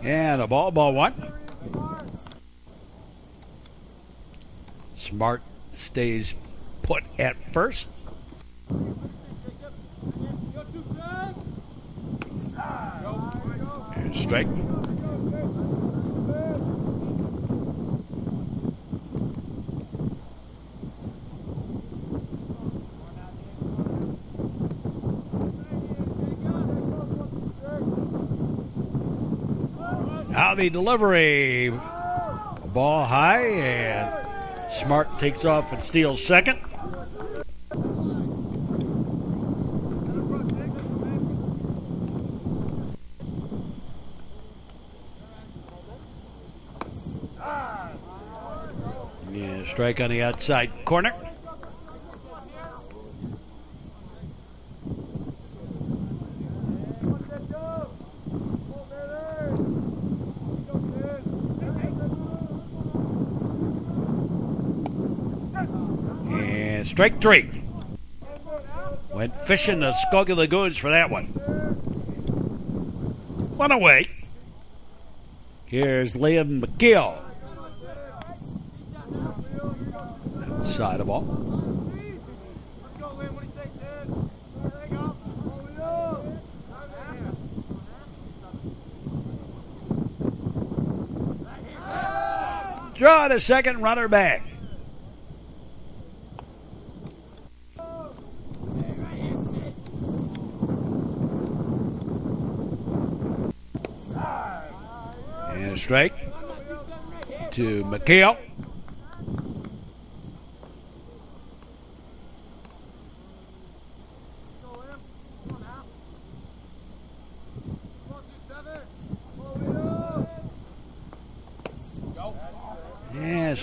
[SPEAKER 1] And a ball one. Smart stays put at first. And strike. Now the delivery. Ball high, and Smart takes off and steals second. Yeah, strike on the outside corner. Strike three. Went fishing the Skokie Lagoons for that one. One away. Here's Liam McGill. Outside of ball. Draw to second, runner back. Strike to McHale.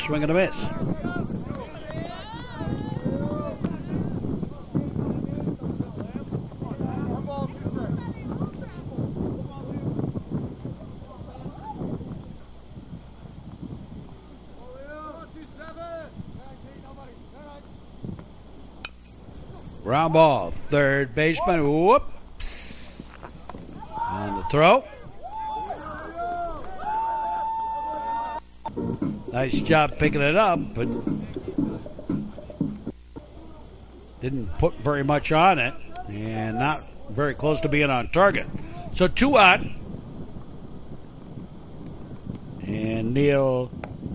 [SPEAKER 1] swing and a miss. Ground ball, third baseman, whoops. On the throw. Nice job picking it up, but didn't put very much on it, and not very close to being on target. So 2 out. And Neil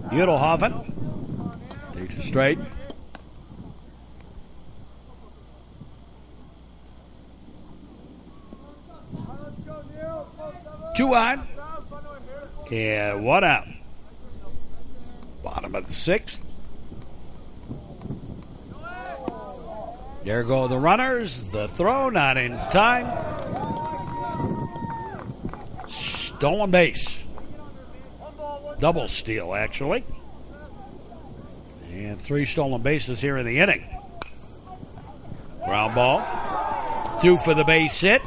[SPEAKER 1] Udelhoffen takes it straight. Two on, and 1 out. Bottom of the 6th. There go the runners. The throw not in time. Stolen base. Double steal, actually. And 3 stolen bases here in the inning. Ground ball. Through for the base hit.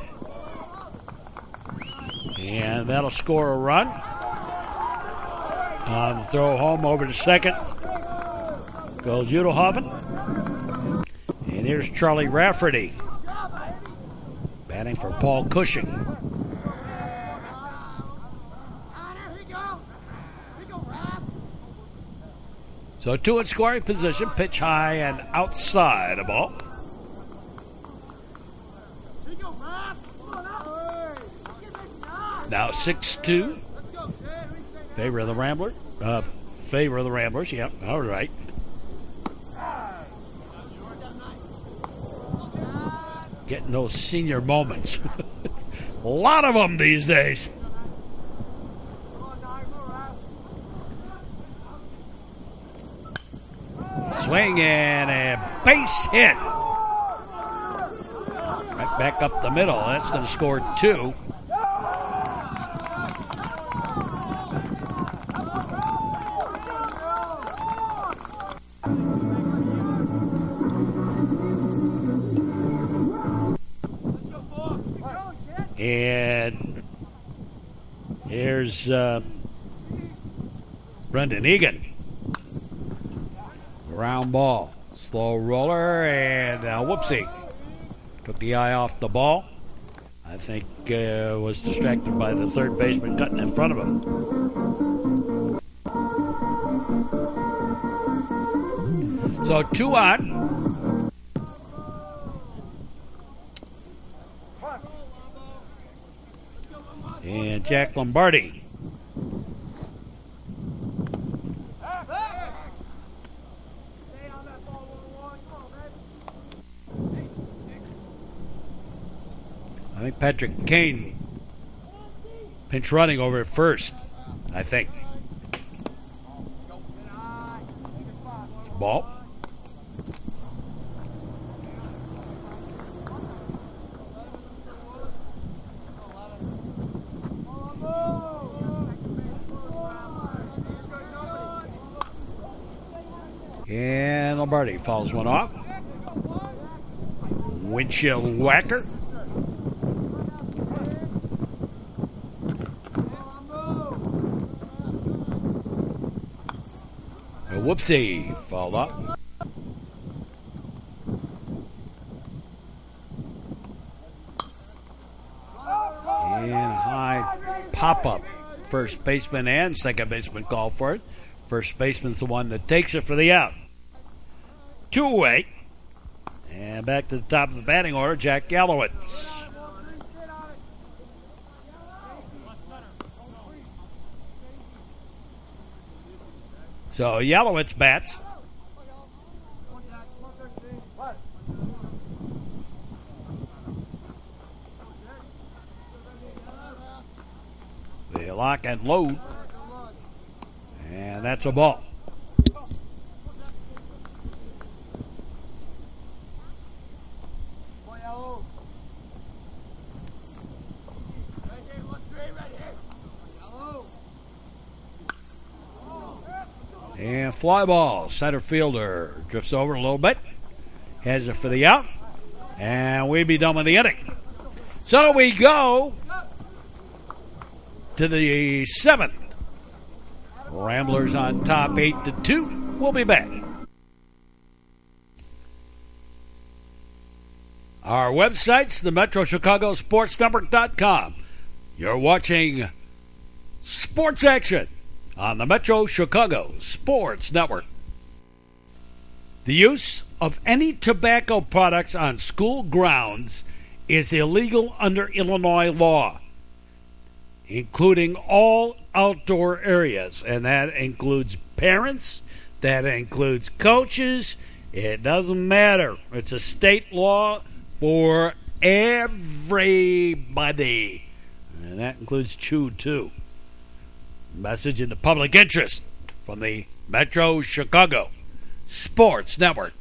[SPEAKER 1] And that'll score a run. On the throw home over to second goes Udelhoffen. And here's Charlie Rafferty batting for Paul Cushing. So 2 in scoring position, pitch high and outside a ball. It's now 6-2. Favor of the Ramblers. Yeah, all right. Getting those senior moments. A lot of them these days. Swing and a base hit. Right back up the middle. That's going to score 2. And here's Brendan Egan. Ground ball. Slow roller, and whoopsie. Took the eye off the ball. I think was distracted by the third baseman cutting in front of him. So 2 out. And Jack Lombardi. I think Patrick Kane pinch running over at first, I think. It's a ball. And Lombardi fouls one off. Windshield whacker. A whoopsie, fouled off. And high pop-up. First baseman and second baseman call for it. First baseman's the one that takes it for the out. 2 away. And back to the top of the batting order, Jack Yalowitz. So Yalowitz bats. They lock and load. And that's a ball. And fly ball. Center fielder drifts over a little bit. Has it for the out. And we'd be done with the inning. So we go to the 7th. Ramblers on top 8-2. We'll be back. Our website's the MetroChicagoSportsNetwork.com. You're watching Sports Action on the Metro Chicago Sports Network. The use of any tobacco products on school grounds is illegal under Illinois law, including all outdoor areas, and that includes parents, that includes coaches. It doesn't matter. It's a state law for everybody, and that includes chew too. Message in the public interest from the Metro Chicago Sports Network.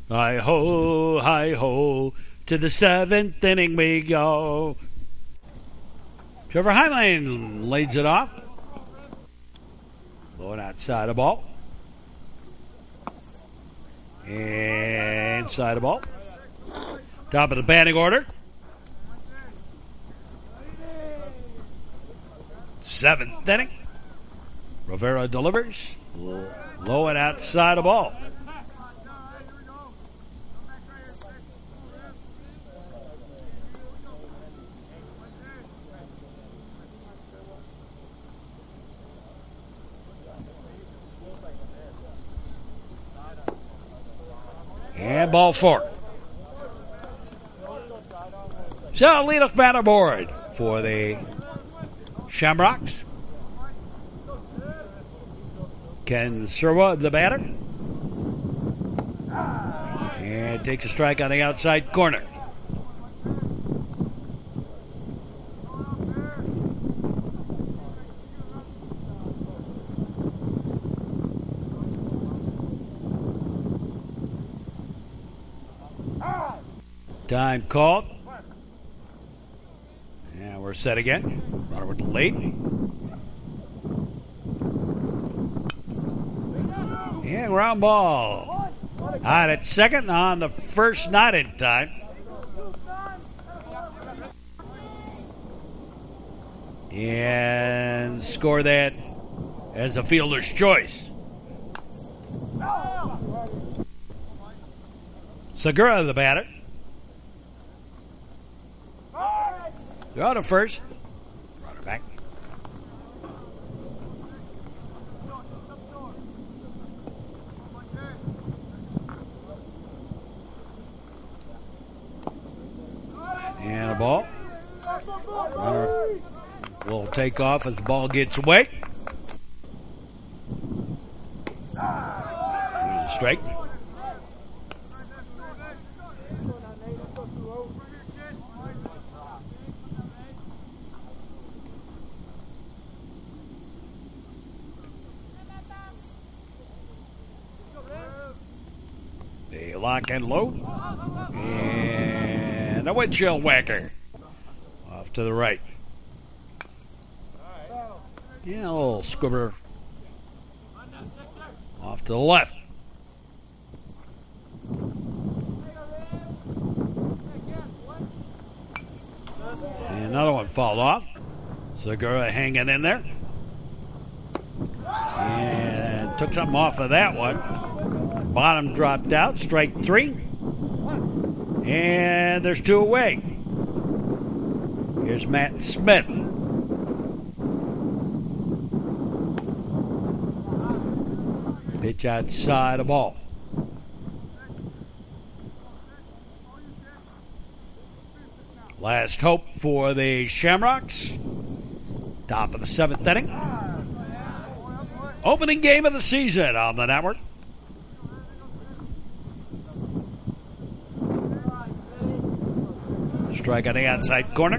[SPEAKER 1] Hi-ho, to the 7th inning we go. Trevor Heinlein leads it off. Going outside the ball. Inside the ball. Top of the batting order. 7th inning. Rivera delivers. Low and outside the ball. And ball 4. So, leadoff batter board for the Shamrocks. Ken Serwa, the batter. And takes a strike on the outside corner. Time called. And we're set again. Runner with the lead. And ground ball. Out at second on the first, not in time. And score that as a fielder's choice. Segura, the batter. They're out of first. Runner back. And a ball. Runner will take off as the ball gets away. Here's a strike. They lock and load. And a windshield whacker. Off to the right. Yeah, a little squibber. Off to the left. And another one fouled off. Segura hanging in there. And took something off of that one. Bottom dropped out. Strike 3. And there's 2 away. Here's Matt Smith. Pitch outside the ball. Last hope for the Shamrocks. Top of the 7th inning. Opening game of the season on the network. Strike on the outside corner.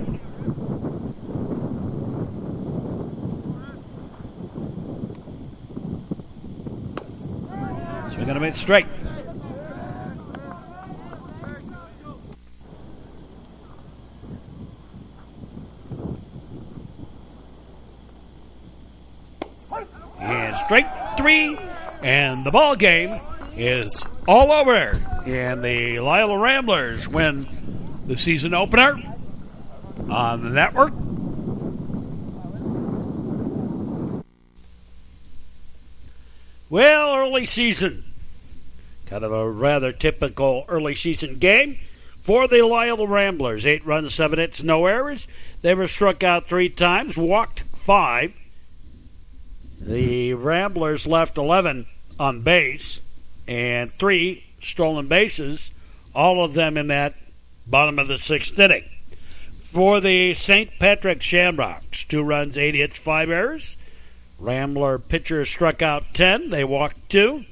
[SPEAKER 1] Swing on a mid straight. And straight. 3, and the ball game is all over. And the Loyola Ramblers win the season opener on the network. Well, early season. Kind of a rather typical early season game for the Loyola Ramblers. 8 runs, 7 hits, no errors. They were struck out 3 times, walked 5. The Ramblers left 11 on base and 3 stolen bases, all of them in that bottom of the 6th inning. For the St. Patrick Shamrocks, 2 runs, 8 hits, 5 errors. Rambler pitcher struck out 10. They walked 2.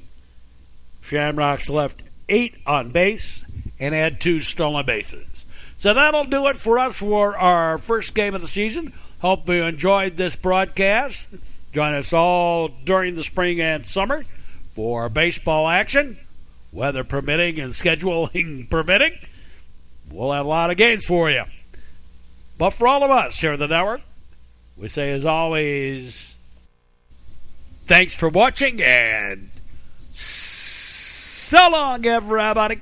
[SPEAKER 1] Shamrocks left 8 on base and had 2 stolen bases. So that'll do it for us for our first game of the season. Hope you enjoyed this broadcast. Join us all during the spring and summer for baseball action, weather permitting and scheduling permitting. We'll have a lot of games for you. But for all of us here at the network, we say as always, thanks for watching and so long, everybody.